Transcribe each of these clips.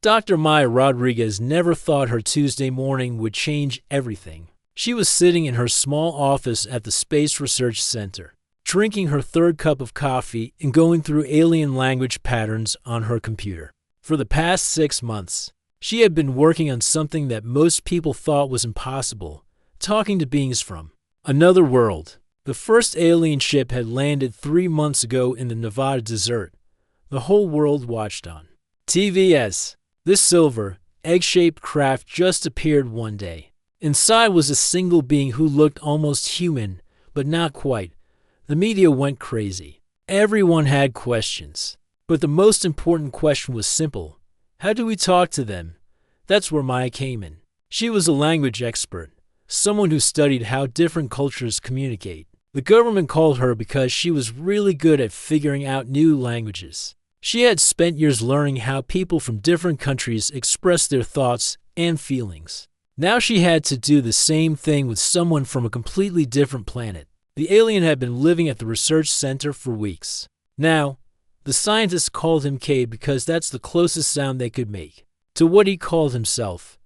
Dr. Maya Rodriguez never thought her Tuesday morning would change everything. She was sitting in her small office at the Space Research Center, drinking her third cup of coffee and going through alien language patterns on her computer. For the past 6 months, she had been working on something that most people thought was impossible, talking to beings from another world. The first alien ship had landed 3 months ago in the Nevada desert. The whole world watched on TVS. This silver, egg-shaped craft just appeared one day. Inside was a single being who looked almost human, but not quite. The media went crazy. Everyone had questions. But the most important question was simple. How do we talk to them? That's where Maya came in. She was a language expert, someone who studied how different cultures communicate. The government called her because she was really good at figuring out new languages. She had spent years learning how people from different countries express their thoughts and feelings. Now she had to do the same thing with someone from a completely different planet. The alien had been living at the research center for weeks. Now, the scientists called him Cade because that's the closest sound they could make to what he called himself.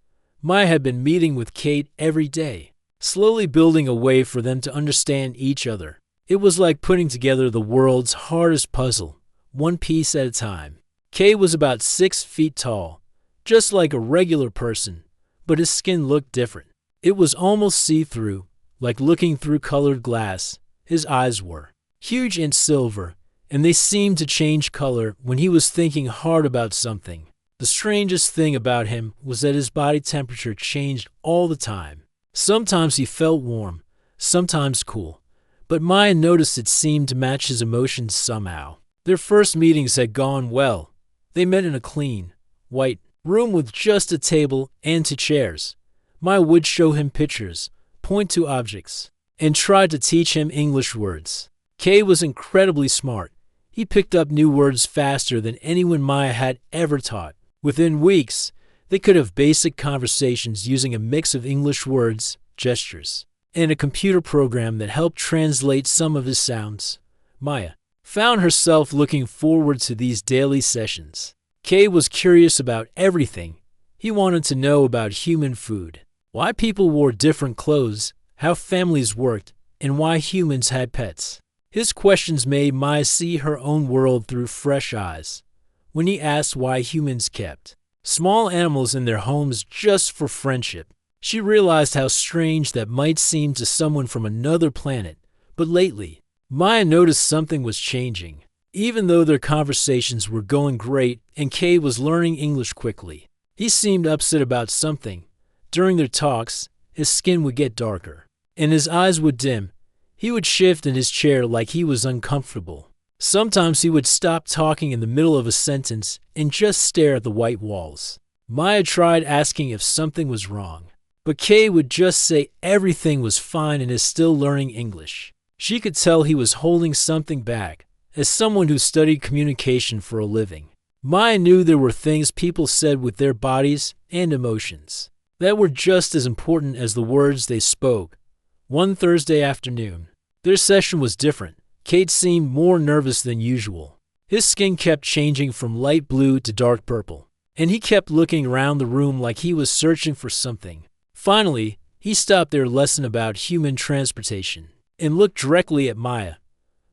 Maya had been meeting with Cade every day, slowly building a way for them to understand each other. It was like putting together the world's hardest puzzle, one piece at a time. Cade was about 6 feet tall, just like a regular person, but his skin looked different. It was almost see-through, like looking through colored glass. His eyes were huge and silver, and they seemed to change color when he was thinking hard about something. The strangest thing about him was that his body temperature changed all the time. Sometimes he felt warm, sometimes cool, but Maya noticed it seemed to match his emotions somehow. Their first meetings had gone well. They met in a clean, white room with just a table and 2 chairs. Maya would show him pictures, point to objects, and try to teach him English words. Cade was incredibly smart. He picked up new words faster than anyone Maya had ever taught. Within weeks, they could have basic conversations using a mix of English words, gestures, and a computer program that helped translate some of his sounds. Maya found herself looking forward to these daily sessions. Cade was curious about everything. He wanted to know about human food, why people wore different clothes, how families worked, and why humans had pets. His questions made Maya see her own world through fresh eyes. When he asked why humans kept small animals in their homes just for friendship, she realized how strange that might seem to someone from another planet. But lately, Maya noticed something was changing. Even though their conversations were going great and Cade was learning English quickly, he seemed upset about something. During their talks, his skin would get darker, and his eyes would dim. He would shift in his chair like he was uncomfortable. Sometimes he would stop talking in the middle of a sentence and just stare at the white walls. Maya tried asking if something was wrong, but Cade would just say everything was fine and is still learning English. She could tell he was holding something back. As someone who studied communication for a living, Maya knew there were things people said with their bodies and emotions that were just as important as the words they spoke. One Thursday afternoon, their session was different. Cade seemed more nervous than usual. His skin kept changing from light blue to dark purple, and he kept looking around the room like he was searching for something. Finally, he stopped their lesson about human transportation and looked directly at Maya.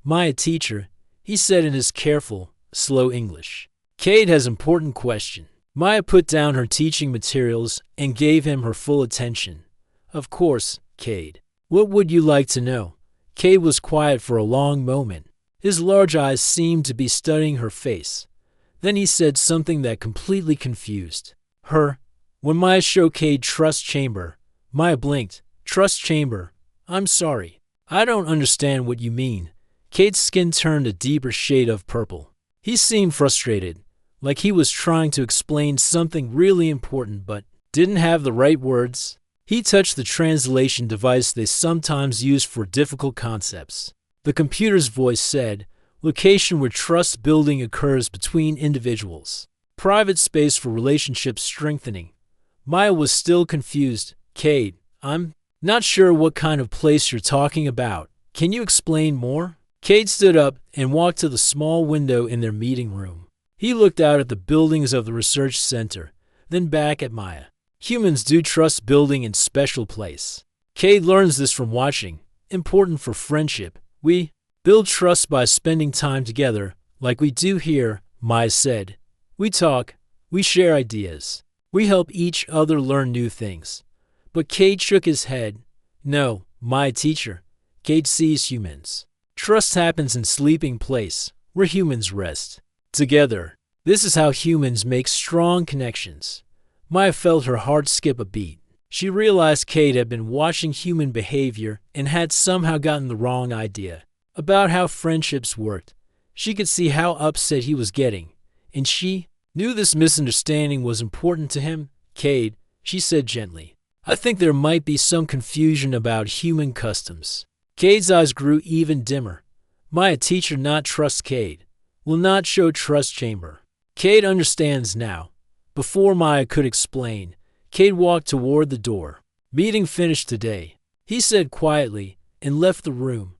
"Maya, teacher," he said in his careful, slow English. "Cade has an important question." Maya put down her teaching materials and gave him her full attention. "Of course, Cade. What would you like to know?" Cade was quiet for a long moment. His large eyes seemed to be studying her face. Then he said something that completely confused her. When Maya showed Cade trust chamber, Maya blinked. "Trust chamber? I'm sorry. I don't understand what you mean." Cade's skin turned a deeper shade of purple. He seemed frustrated, like he was trying to explain something really important but didn't have the right words. He touched the translation device they sometimes use for difficult concepts. The computer's voice said, "Location where trust building occurs between individuals. Private space for relationship strengthening." Maya was still confused. "Cade, I'm not sure what kind of place you're talking about. Can you explain more?" Cade stood up and walked to the small window in their meeting room. He looked out at the buildings of the research center, then back at Maya. Humans do trust building in special place. Cade learns this from watching. Important for friendship. We build trust by spending time together, like we do here, Maya said. We talk, we share ideas, we help each other learn new things. But Cade shook his head. No, my teacher. Cade sees humans. Trust happens in sleeping place, where humans rest. Together. This is how humans make strong connections. Maya felt her heart skip a beat. She realized Cade had been watching human behavior and had somehow gotten the wrong idea about how friendships worked. She could see how upset he was getting, and she knew this misunderstanding was important to him. Cade, she said gently, I think there might be some confusion about human customs. Cade's eyes grew even dimmer. Maya teacher not trust Cade, will not show trust chamber. Cade understands now. Before Maya could explain, Cade walked toward the door. Meeting finished today, he said quietly, and left the room.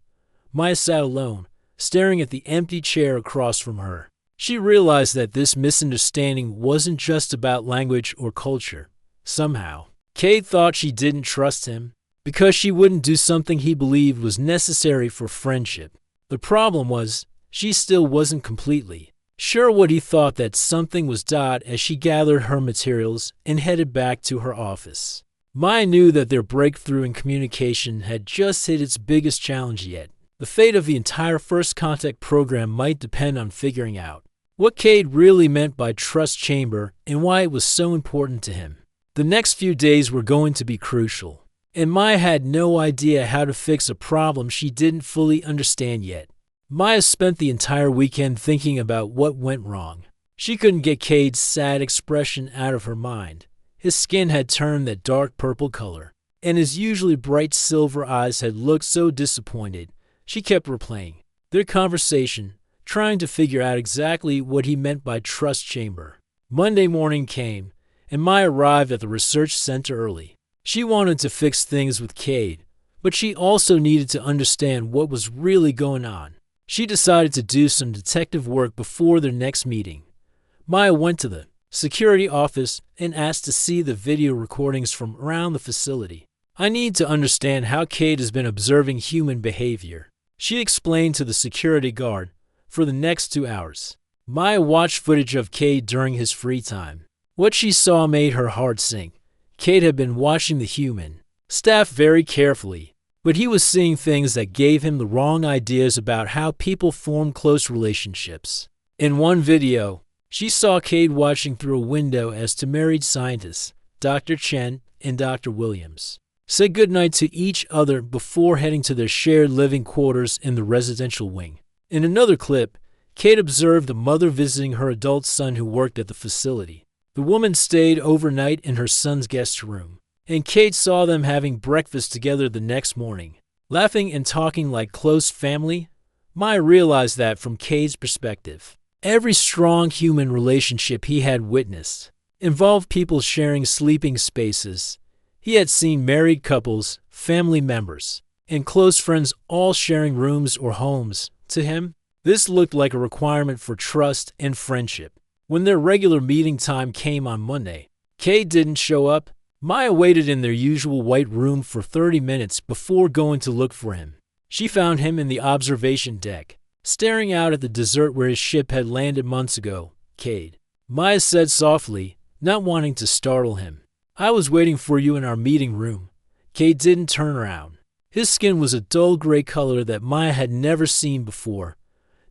Maya sat alone, staring at the empty chair across from her. She realized that this misunderstanding wasn't just about language or culture. Somehow, Cade thought she didn't trust him because she wouldn't do something he believed was necessary for friendship. The problem was, she still wasn't completely sure what he thought. That something was as she gathered her materials and headed back to her office. Maya knew that their breakthrough in communication had just hit its biggest challenge yet. The fate of the entire First Contact program might depend on figuring out what Cade really meant by trust chamber and why it was so important to him. The next few days were going to be crucial, and Maya had no idea how to fix a problem she didn't fully understand yet. Maya spent the entire weekend thinking about what went wrong. She couldn't get Cade's sad expression out of her mind. His skin had turned that dark purple color, and his usually bright silver eyes had looked so disappointed. She kept replaying their conversation, trying to figure out exactly what he meant by trust chamber. Monday morning came, and Maya arrived at the research center early. She wanted to fix things with Cade, but she also needed to understand what was really going on. She decided to do some detective work before their next meeting. Maya went to the security office and asked to see the video recordings from around the facility. I need to understand how Cade has been observing human behavior, she explained to the security guard, for the next 2 hours. Maya watched footage of Cade during his free time. What she saw made her heart sink. Cade had been watching the human staff very carefully, but he was seeing things that gave him the wrong ideas about how people form close relationships. In one video, she saw Cade watching through a window as two married scientists, Dr. Chen and Dr. Williams, said goodnight to each other before heading to their shared living quarters in the residential wing. In another clip, Cade observed a mother visiting her adult son who worked at the facility. The woman stayed overnight in her son's guest room, and Cade saw them having breakfast together the next morning, laughing and talking like close family. Maya realized that from Cade's perspective, every strong human relationship he had witnessed involved people sharing sleeping spaces. He had seen married couples, family members, and close friends all sharing rooms or homes. To him, this looked like a requirement for trust and friendship. When their regular meeting time came on Monday, Cade didn't show up. Maya waited in their usual white room for 30 minutes before going to look for him. She found him in the observation deck, staring out at the desert where his ship had landed months ago. Cade, Maya said softly, not wanting to startle him. I was waiting for you in our meeting room. Cade didn't turn around. His skin was a dull gray color that Maya had never seen before.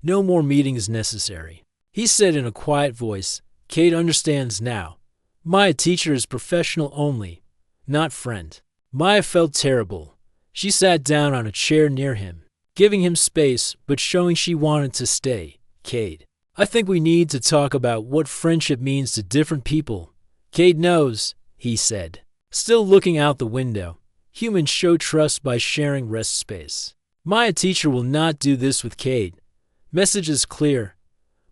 No more meetings necessary, he said in a quiet voice. Cade understands now. Maya teacher is professional only, not friend. Maya felt terrible. She sat down on a chair near him, giving him space but showing she wanted to stay. Cade, I think we need to talk about what friendship means to different people. Cade knows, he said, still looking out the window. Humans show trust by sharing rest space. Maya teacher will not do this with Cade. Message is clear.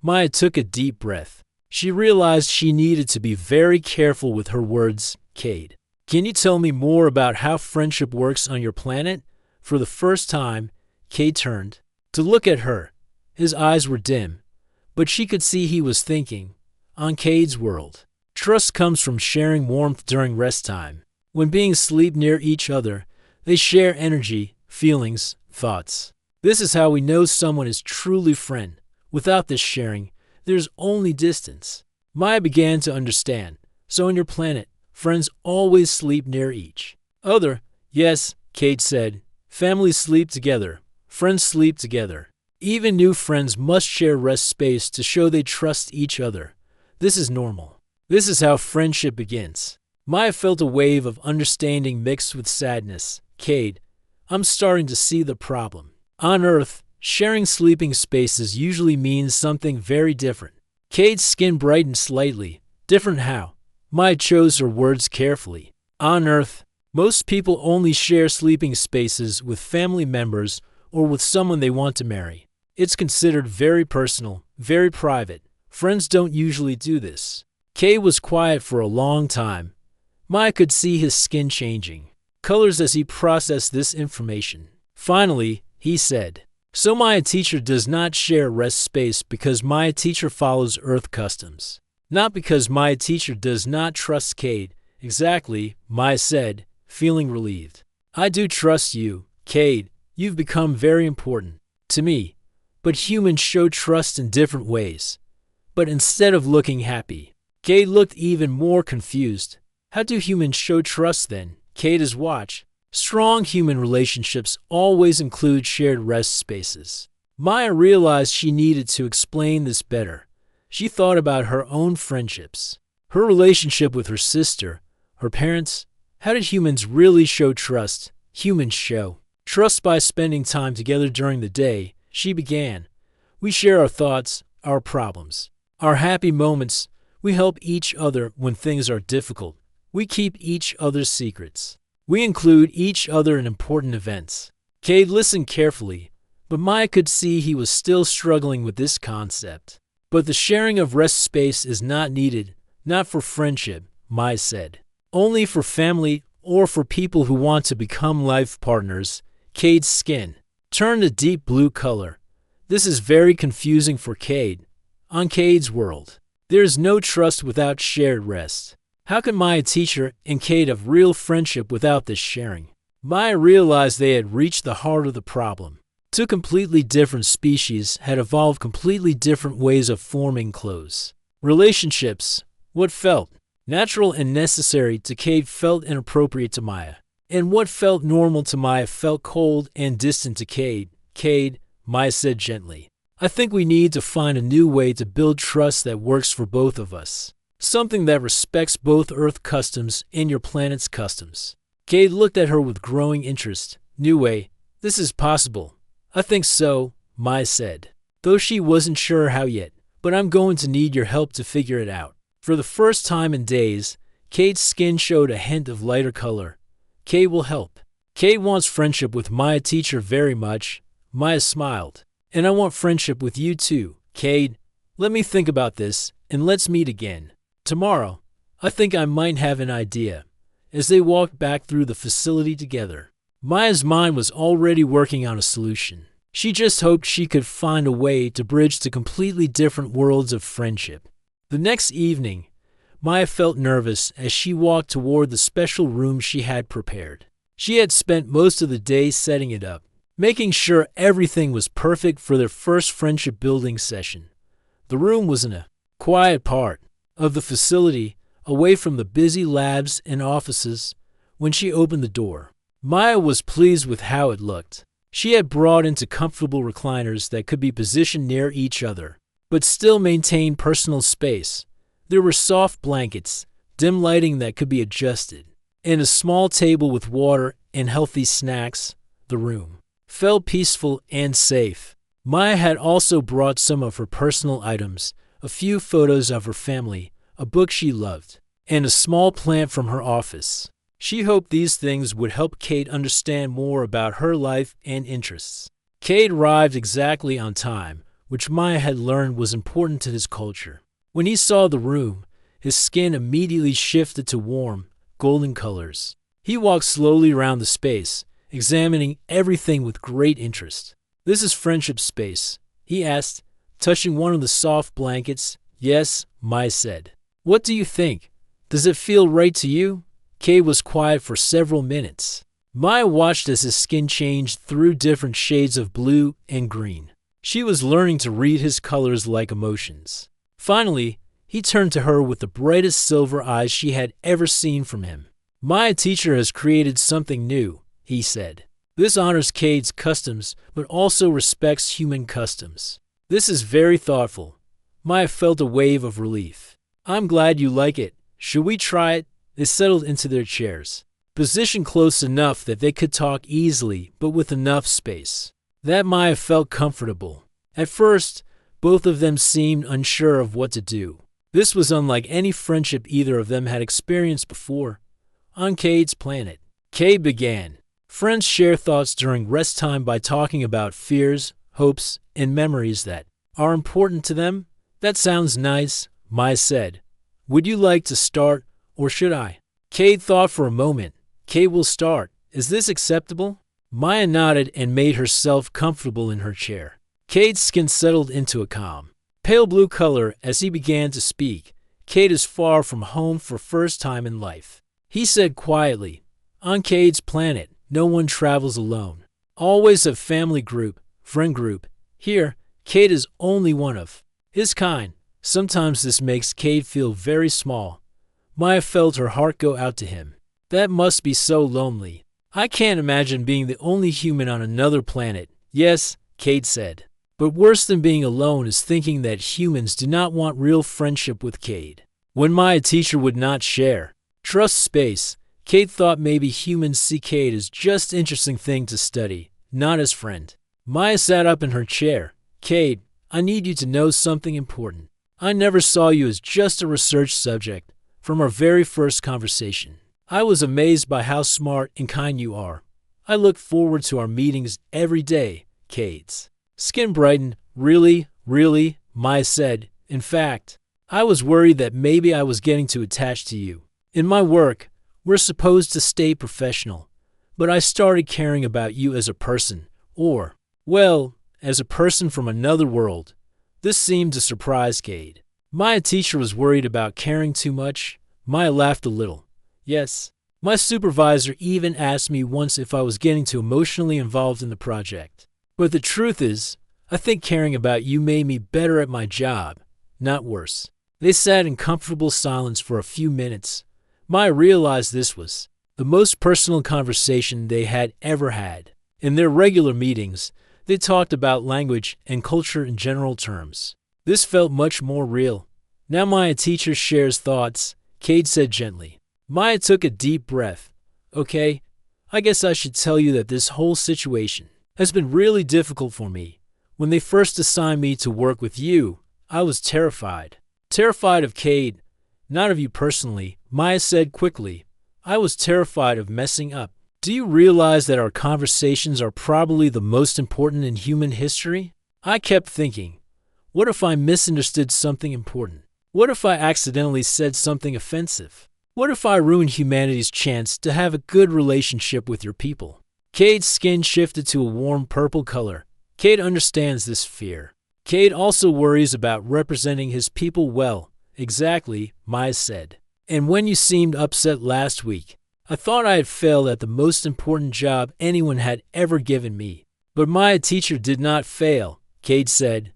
Maya took a deep breath. She realized she needed to be very careful with her words. Cade, can you tell me more about how friendship works on your planet? For the first time, Cade turned to look at her. His eyes were dim, but she could see he was thinking. On Cade's world, trust comes from sharing warmth during rest time. When beings sleep near each other, they share energy, feelings, thoughts. This is how we know someone is truly friend. Without this sharing, there's only distance. Maya began to understand. So on your planet, friends always sleep near each other. Yes, Cade said. Families sleep together. Friends sleep together. Even new friends must share rest space to show they trust each other. This is normal. This is how friendship begins. Maya felt a wave of understanding mixed with sadness. Cade, I'm starting to see the problem. On Earth, sharing sleeping spaces usually means something very different. Cade's skin brightened slightly. Different how? Maya chose her words carefully. On Earth, most people only share sleeping spaces with family members or with someone they want to marry. It's considered very personal, very private. Friends don't usually do this. Cade was quiet for a long time. Maya could see his skin changing colors as he processed this information. Finally, he said, so my teacher does not share rest space because my teacher follows Earth customs. Not because my teacher does not trust Cade. Exactly, Maya said, feeling relieved. I do trust you, Cade. You've become very important to me. But humans show trust in different ways. But instead of looking happy, Cade looked even more confused. How do humans show trust then? Cade's watch. Strong human relationships always include shared rest spaces. Maya realized she needed to explain this better. She thought about her own friendships, her relationship with her sister, her parents. How did humans really show trust? Humans show trust by spending time together during the day. She began. We share our thoughts, our problems, our happy moments. We help each other when things are difficult. We keep each other's secrets. We include each other in important events. Cade listened carefully, but Maya could see he was still struggling with this concept. But the sharing of rest space is not needed, not for friendship, Maya said. Only for family or for people who want to become life partners. Cade's skin turned a deep blue color. This is very confusing for Cade. On Cade's world, there is no trust without shared rest. How can Maya teacher and Cade have real friendship without this sharing? Maya realized they had reached the heart of the problem. Two completely different species had evolved completely different ways of forming clothes. Relationships, what felt natural and necessary to Cade felt inappropriate to Maya. And what felt normal to Maya felt cold and distant to Cade. Cade, Maya said gently, I think we need to find a new way to build trust that works for both of us. Something that respects both Earth customs and your planet's customs. Cade looked at her with growing interest. New way? This is possible. I think so, Maya said, though she wasn't sure how yet. But I'm going to need your help to figure it out. For the first time in days, Cade's skin showed a hint of lighter color. Cade will help. Cade wants friendship with Maya teacher very much. Maya smiled. And I want friendship with you too, Cade. Let me think about this, and let's meet again. Tomorrow, I think I might have an idea. As they walked back through the facility together, Maya's mind was already working on a solution. She just hoped she could find a way to bridge the completely different worlds of friendship. The next evening, Maya felt nervous as she walked toward the special room she had prepared. She had spent most of the day setting it up, making sure everything was perfect for their first friendship building session. The room was in a quiet part of the facility, away from the busy labs and offices. When she opened the door, Maya was pleased with how it looked. She had brought into comfortable recliners that could be positioned near each other, but still maintain personal space. There were soft blankets, dim lighting that could be adjusted, and a small table with water and healthy snacks. The room felt peaceful and safe. Maya had also brought some of her personal items, a few photos of her family, a book she loved, and a small plant from her office. She hoped these things would help Cade understand more about her life and interests. Cade arrived exactly on time, which Maya had learned was important to his culture. When he saw the room, his skin immediately shifted to warm, golden colors. He walked slowly around the space, examining everything with great interest. This is friendship space, he asked. touching one of the soft blankets. Yes, Maya said. What do you think? Does it feel right to you? Cade was quiet for several minutes. Maya watched as his skin changed through different shades of blue and green. She was learning to read his colors like emotions. Finally, he turned to her with the brightest silver eyes she had ever seen from him. My teacher has created something new, he said. This honors Cade's customs, but also respects human customs. This is very thoughtful. Maya felt a wave of relief. I'm glad you like it. Should we try it? They settled into their chairs, positioned close enough that they could talk easily, but with enough space that Maya felt comfortable. At first, both of them seemed unsure of what to do. This was unlike any friendship either of them had experienced before. On Cade's planet, Cade began. Friends share thoughts during rest time by talking about fears, hopes, and memories that are important to them. That sounds nice, Maya said. Would you like to start, or should I? Cade thought for a moment. Cade will start. Is this acceptable? Maya nodded and made herself comfortable in her chair. Cade's skin settled into a calm, pale blue color as he began to speak. Cade is far from home for first time in life. He said quietly, on Cade's planet, no one travels alone. Always a family group, friend group. Here, Cade is only one of his kind. Sometimes this makes Cade feel very small. Maya felt her heart go out to him. That must be so lonely. I can't imagine being the only human on another planet. Yes, Cade said. But worse than being alone is thinking that humans do not want real friendship with Cade. When Maya teacher would not share trust space, Cade thought maybe humans see Cade as just interesting thing to study, not as friend. Maya sat up in her chair. Cade, I need you to know something important. I never saw you as just a research subject. From our very first conversation, I was amazed by how smart and kind you are. I look forward to our meetings every day, Cade's skin brightened. Really, Maya said. In fact, I was worried that maybe I was getting too attached to you. In my work, we're supposed to stay professional, but I started caring about you as a person, or, well, as a person from another world. This seemed to surprise Cade. My teacher was worried about caring too much. Maya laughed a little. Yes, my supervisor even asked me once if I was getting too emotionally involved in the project. But the truth is, I think caring about you made me better at my job, not worse. They sat in comfortable silence for a few minutes. Maya realized this was the most personal conversation they had ever had. In their regular meetings, they talked about language and culture in general terms. This felt much more real. Now Maya teacher shares thoughts, Cade said gently. Maya took a deep breath. Okay, I guess I should tell you that this whole situation has been really difficult for me. When they first assigned me to work with you, I was terrified. Terrified of Cade, not of you personally, Maya said quickly. I was terrified of messing up. Do you realize that our conversations are probably the most important in human history? I kept thinking, what if I misunderstood something important? What if I accidentally said something offensive? What if I ruined humanity's chance to have a good relationship with your people? Cade's skin shifted to a warm purple color. Cade understands this fear. Cade also worries about representing his people well. Exactly, Maya said. And when you seemed upset last week, I thought I had failed at the most important job anyone had ever given me. But Maya teacher did not fail, Cade said.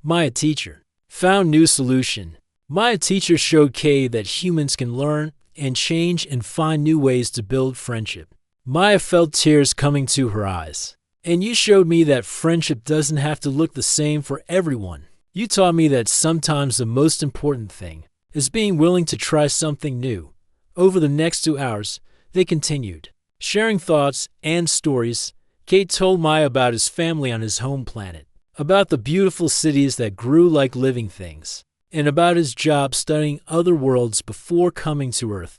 Maya teacher found new solution. Maya teacher showed Cade that humans can learn and change and find new ways to build friendship. Maya felt tears coming to her eyes. And you showed me that friendship doesn't have to look the same for everyone. You taught me that sometimes the most important thing is being willing to try something new. Over the next 2 hours, they continued, sharing thoughts and stories. Cade told Maya about his family on his home planet, about the beautiful cities that grew like living things, and about his job studying other worlds before coming to Earth.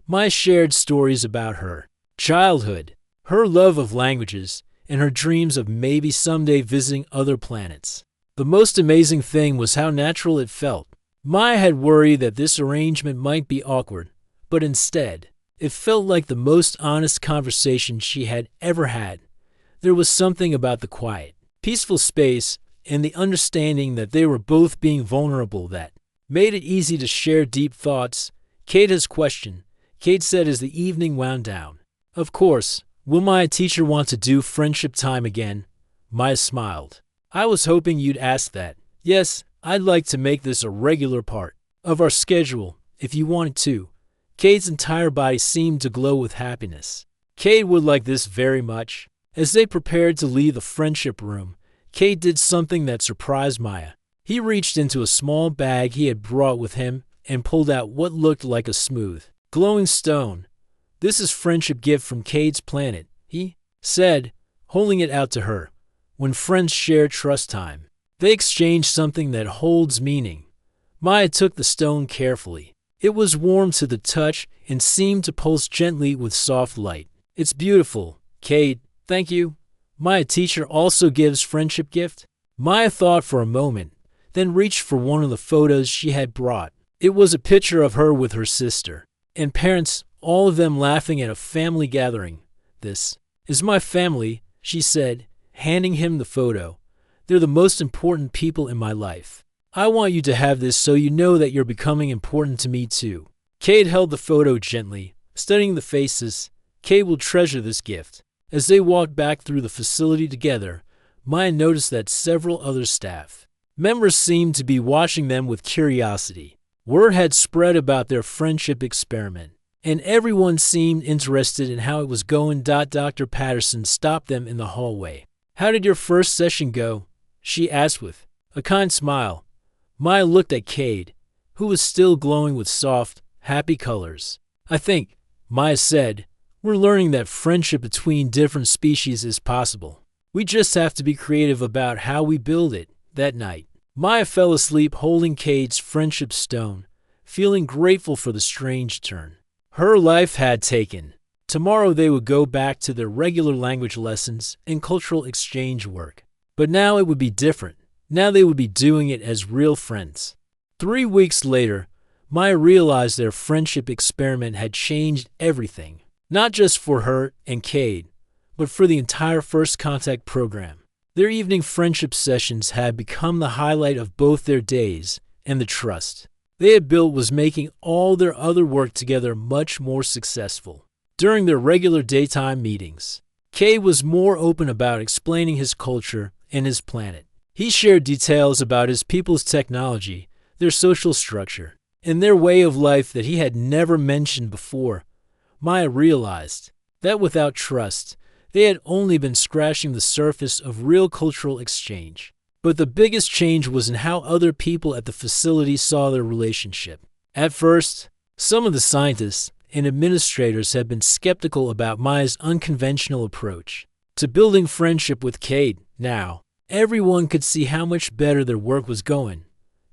Maya shared stories about her childhood, her love of languages, and her dreams of maybe someday visiting other planets. The most amazing thing was how natural it felt. Maya had worried that this arrangement might be awkward, but instead, it felt like the most honest conversation she had ever had. There was something about the quiet, peaceful space and the understanding that they were both being vulnerable that made it easy to share deep thoughts. Kate has questioned, Kate said as the evening wound down. Of course, will my teacher want to do friendship time again? Maya smiled. I was hoping you'd ask that. Yes, I'd like to make this a regular part of our schedule, if you wanted to. Kate's entire body seemed to glow with happiness. Kate would like this very much. As they prepared to leave the friendship room, Kate did something that surprised Maya. He reached into a small bag he had brought with him and pulled out what looked like a smooth, glowing stone. This is friendship gift from Kate's planet, he said, holding it out to her. When friends share trust time, they exchange something that holds meaning. Maya took the stone carefully. It was warm to the touch and seemed to pulse gently with soft light. It's beautiful, Kate. Thank you. Maya teacher also gives friendship gift? Maya thought for a moment, then reached for one of the photos she had brought. It was a picture of her with her sister and parents, all of them laughing at a family gathering. This is my family, she said, handing him the photo. They're the most important people in my life. I want you to have this so you know that you're becoming important to me too. Kate held the photo gently, studying the faces. Kate will treasure this gift. As they walked back through the facility together, Maya noticed that several other staff members seemed to be watching them with curiosity. Word had spread about their friendship experiment, and everyone seemed interested in how it was going. Dr. Patterson stopped them in the hallway. How did your first session go? She asked with a kind smile. Maya looked at Cade, who was still glowing with soft, happy colors. I think, Maya said, we're learning that friendship between different species is possible. We just have to be creative about how we build it. That night, Maya fell asleep holding Cade's friendship stone, feeling grateful for the strange turn her life had taken. Tomorrow they would go back to their regular language lessons and cultural exchange work. But now it would be different. Now they would be doing it as real friends. 3 weeks later, Maya realized their friendship experiment had changed everything. Not just for her and Cade, but for the entire First Contact program. Their evening friendship sessions had become the highlight of both their days, and the trust they had built was making all their other work together much more successful. During their regular daytime meetings, Cade was more open about explaining his culture and his planet. He shared details about his people's technology, their social structure, and their way of life that he had never mentioned before. Maya realized that without trust, they had only been scratching the surface of real cultural exchange. But the biggest change was in how other people at the facility saw their relationship. At first, some of the scientists and administrators had been skeptical about Maya's unconventional approach to building friendship with Cade. Now, everyone could see how much better their work was going.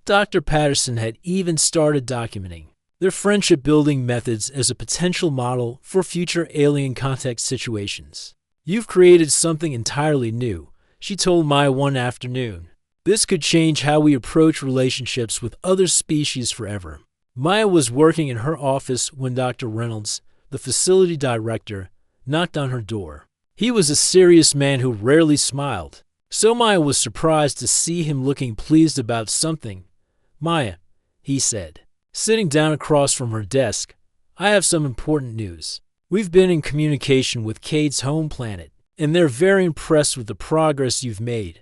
Dr. Patterson had even started documenting their friendship-building methods as a potential model for future alien contact situations. You've created something entirely new, she told Maya one afternoon. This could change how we approach relationships with other species forever. Maya was working in her office when Dr. Reynolds, the facility director, knocked on her door. He was a serious man who rarely smiled, so Maya was surprised to see him looking pleased about something. Maya, he said, sitting down across from her desk, I have some important news. We've been in communication with Cade's home planet, and they're very impressed with the progress you've made.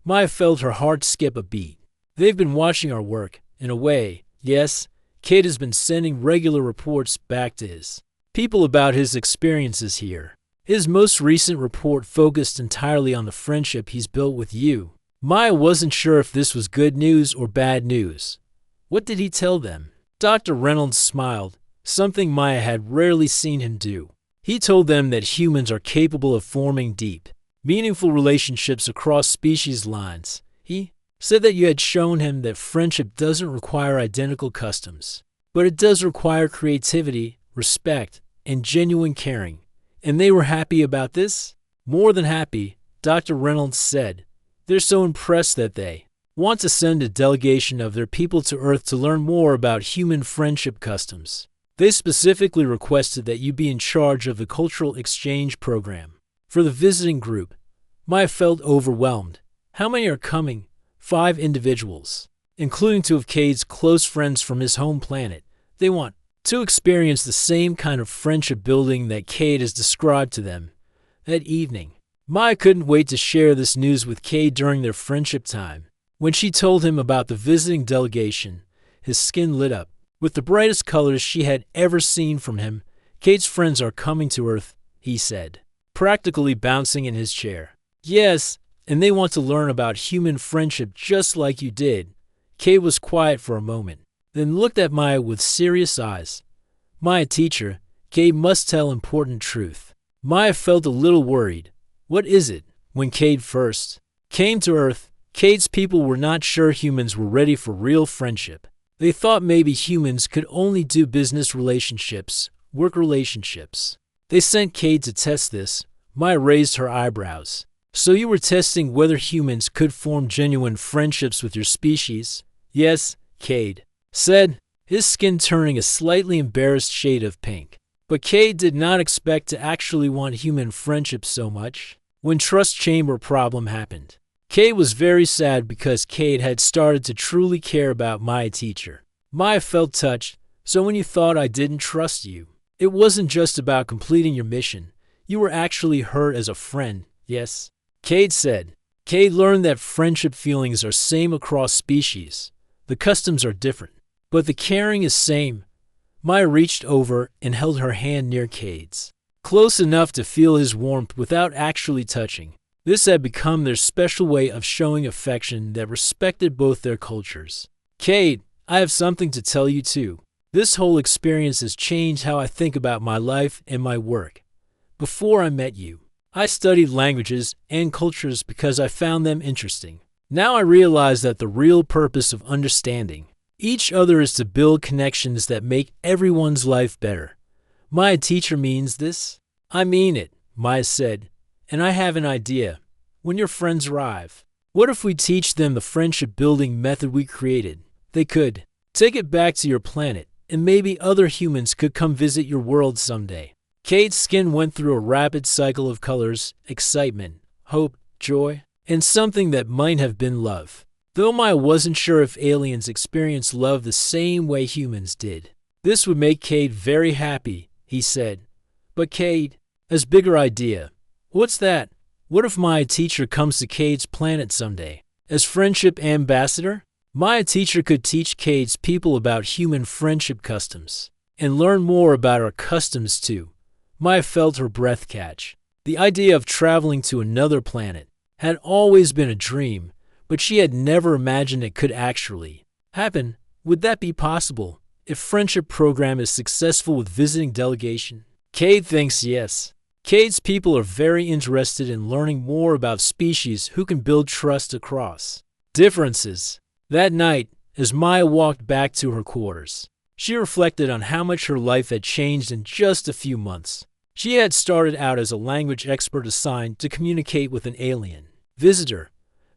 Maya felt her heart skip a beat. They've been watching our work, in a way. Yes, Cade has been sending regular reports back to his people about his experiences here. His most recent report focused entirely on the friendship he's built with you. Maya wasn't sure if this was good news or bad news. What did he tell them? Dr. Reynolds smiled, something Maya had rarely seen him do. He told them that humans are capable of forming deep, meaningful relationships across species lines. He said that you had shown him that friendship doesn't require identical customs, but it does require creativity, respect, and genuine caring. And they were happy about this? More than happy, Dr. Reynolds said. They're so impressed that they want to send a delegation of their people to Earth to learn more about human friendship customs. They specifically requested that you be in charge of the cultural exchange program. For the visiting group, Maya felt overwhelmed. How many are coming? 5 individuals, including 2 of Cade's close friends from his home planet. They want to experience the same kind of friendship building that Cade has described to them. That evening, Maya couldn't wait to share this news with Cade during their friendship time. When she told him about the visiting delegation, his skin lit up. With the brightest colors she had ever seen from him, Cade's friends are coming to Earth, he said, practically bouncing in his chair. Yes, and they want to learn about human friendship just like you did. Cade was quiet for a moment, then looked at Maya with serious eyes. Maya, teacher, Cade must tell important truth. Maya felt a little worried. What is it? When Cade first came to Earth, Cade's people were not sure humans were ready for real friendship. They thought maybe humans could only do business relationships, work relationships. They sent Cade to test this. Maya raised her eyebrows. So you were testing whether humans could form genuine friendships with your species? Yes, Cade said, his skin turning a slightly embarrassed shade of pink. But Cade did not expect to actually want human friendship so much. When Trust Chamber problem happened, Cade was very sad because Cade had started to truly care about Maya, teacher. Maya felt touched. So when you thought I didn't trust you, it wasn't just about completing your mission. You were actually hurt as a friend, yes? Cade said. Cade learned that friendship feelings are same across species. The customs are different, but the caring is same. Maya reached over and held her hand near Cade's, close enough to feel his warmth without actually touching. This had become their special way of showing affection that respected both their cultures. Cade, I have something to tell you too. This whole experience has changed how I think about my life and my work. Before I met you, I studied languages and cultures because I found them interesting. Now I realize that the real purpose of understanding each other is to build connections that make everyone's life better. Maya, teacher, means this? I mean it, Maya said. And I have an idea. When your friends arrive, what if we teach them the friendship building method we created? They could take it back to your planet, and maybe other humans could come visit your world someday. Cade's skin went through a rapid cycle of colors, excitement, hope, joy, and something that might have been love. Though Maya wasn't sure if aliens experienced love the same way humans did. This would make Cade very happy, he said. But Cade has a bigger idea. What's that? What if Maya, teacher, comes to Cade's planet someday? As friendship ambassador? Maya, teacher, could teach Cade's people about human friendship customs and learn more about our customs too. Maya felt her breath catch. The idea of traveling to another planet had always been a dream, but she had never imagined it could actually happen. Would that be possible if friendship program is successful with visiting delegation? Cade thinks yes. Cade's people are very interested in learning more about species who can build trust across differences. That night, as Maya walked back to her quarters, she reflected on how much her life had changed in just a few months. She had started out as a language expert assigned to communicate with an alien visitor.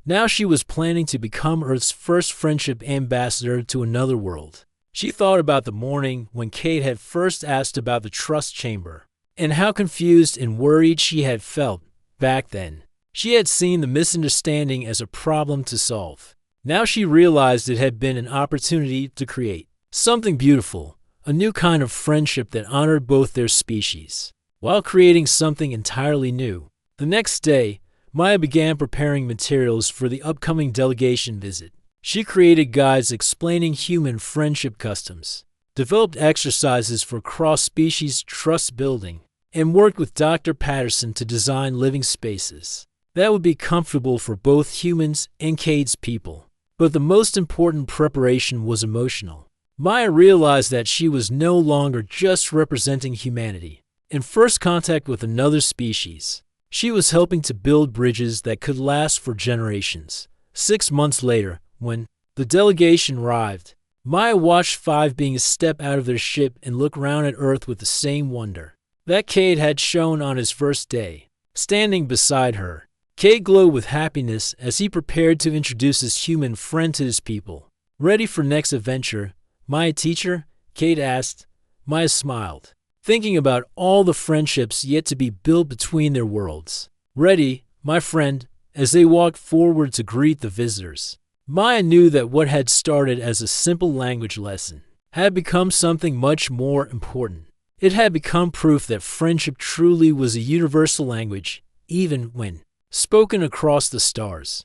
Now she was planning to become Earth's first friendship ambassador to another world. She thought about the morning when Cade had first asked about the Trust Chamber, and how confused and worried she had felt back then. She had seen the misunderstanding as a problem to solve. Now she realized it had been an opportunity to create something beautiful, a new kind of friendship that honored both their species, while creating something entirely new. The next day, Maya began preparing materials for the upcoming delegation visit. She created guides explaining human friendship customs, developed exercises for cross-species trust building, and worked with Dr. Patterson to design living spaces that would be comfortable for both humans and Cade's people. But the most important preparation was emotional. Maya realized that she was no longer just representing humanity. In first contact with another species, she was helping to build bridges that could last for generations. 6 months later, when the delegation arrived, Maya watched 5 beings step out of their ship and look round at Earth with the same wonder that Cade had shown on his first day. Standing beside her, Cade glowed with happiness as he prepared to introduce his human friend to his people. Ready for next adventure, Maya, teacher? Cade asked. Maya smiled, thinking about all the friendships yet to be built between their worlds. Ready, my friend, as they walked forward to greet the visitors. Maya knew that what had started as a simple language lesson had become something much more important. It had become proof that friendship truly was a universal language, even when spoken across the stars.